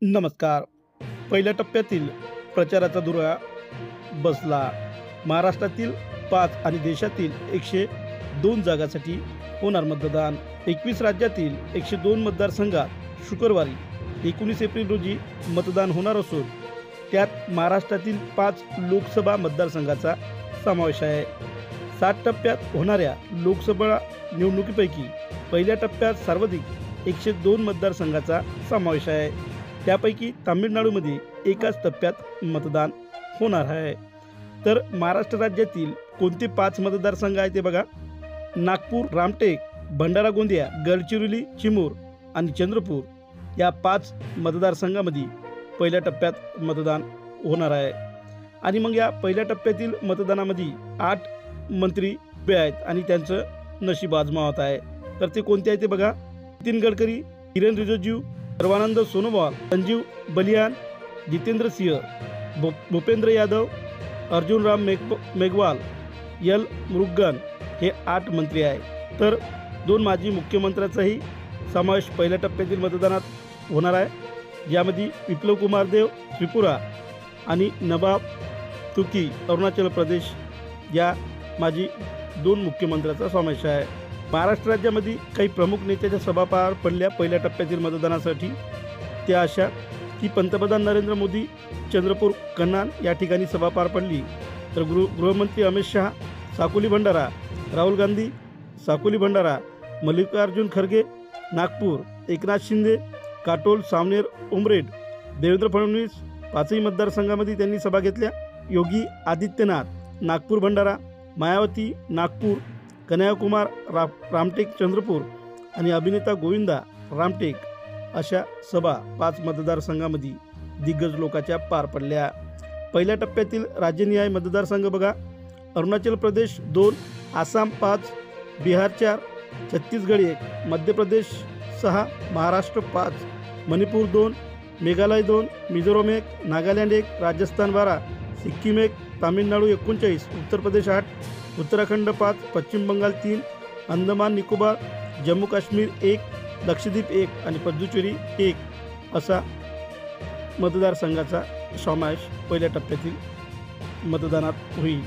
नमस्कार. पहिल्या टप्प्यातील प्रचाराचा धुरळा बसला. महाराष्ट्रातील 5 आणि देशातील 102 जागांसाठी होणार मतदान. 21 राज्यातील 102 मतदारसंघात शुक्रवारी 19 एप्रिल रोजी मतदान होणार असून त्यात महाराष्ट्रातील 5 लोकसभा मतदारसंघाचा समावेश आहे. 7 टप्प्यात होणाऱ्या लोकसभा निवडणुकीपैकी पहिल्या टप्प्यात सर्वाधिक 102 मतदारसंघाचा समावेश आहे. त्यापैकी तामिळनाडूमध्ये एकाच टप्प्यात मतदान होणार आहे. तर महाराष्ट्र राज्यातील कोणते 5 मतदारसंघ आहेत ते बघा. नागपूर, रामटेक, भंडारा गोंदिया, गडचिरोली, चिमूर आणि चंद्रपूर या 5 मतदारसंघामध्ये पहिल्या टप्प्यात मतदान होणार आहे. आणि मग या पहिल्या टप्प्यातील मतदानामध्ये 8 मंत्री उभे आहेत आणि त्यांचं नशीब आजमावत आहे. तर ते कोणते आहे ते बघा. नितीन गडकरी, किरण रिजिजू, सर्वानंद सोनोवाल, संजीव बलियान, जितेंद्र सिंह, भूपेंद्र यादव, अर्जुन राम मेघवाल, एल मुरुगन हे 8 मंत्री आहे. तर 2 माजी मुख्यमंत्र्यांचाही समावेश पहिल्या टप्प्यातील मतदानात होणार आहे. यामध्ये विप्लव कुमार देव त्रिपुरा आणि नवाब तुकी अरुणाचल प्रदेश या माजी 2 मुख्यमंत्र्यांचा समावेश आहे. महाराष्ट्र राज्यामध्ये काही प्रमुख नेत्याच्या सभा पार पडल्या पहिल्या टप्प्यातील मतदानासाठी. त्या अशा की पंतप्रधान नरेंद्र मोदी चंद्रपूर कन्हान या ठिकाणी सभा पार पडली. तर गृहमंत्री अमित शहा साकोली भंडारा, राहुल गांधी साकोली भंडारा, मल्लिकार्जुन खरगे नागपूर, एकनाथ शिंदे काटोल सावनेर उमरेड, देवेंद्र फडणवीस 5ही मतदारसंघामध्ये त्यांनी सभा घेतल्या. योगी आदित्यनाथ नागपूर भंडारा, मायावती नागपूर, कन्हैयाकुमार रामटेक चंद्रपूर आणि अभिनेता गोविंदा रामटेक अशा सभा 5 मतदारसंघामध्ये दिग्गज लोकांच्या पार पडल्या. पहिल्या टप्प्यातील राज्यनिहाय मतदारसंघ बघा. अरुणाचल प्रदेश 2, आसाम 5, बिहार 4, छत्तीसगड 1, मध्य प्रदेश 6, महाराष्ट्र 5, मणिपूर 2, मेघालय 2, मिझोरम 1, नागालँड 1, राजस्थान 12, सिक्कीम 1, तामिळनाडू 39, उत्तर प्रदेश 8, उत्तराखंड 5, पश्चिम बंगाल 3, अंदमान निकोबार, जम्मू काश्मीर 1, लक्षद्वीप 1 आणि पुदुचेरी 1 असा मतदारसंघाचा समावेश पहिल्या टप्प्यातील मतदानात होईल.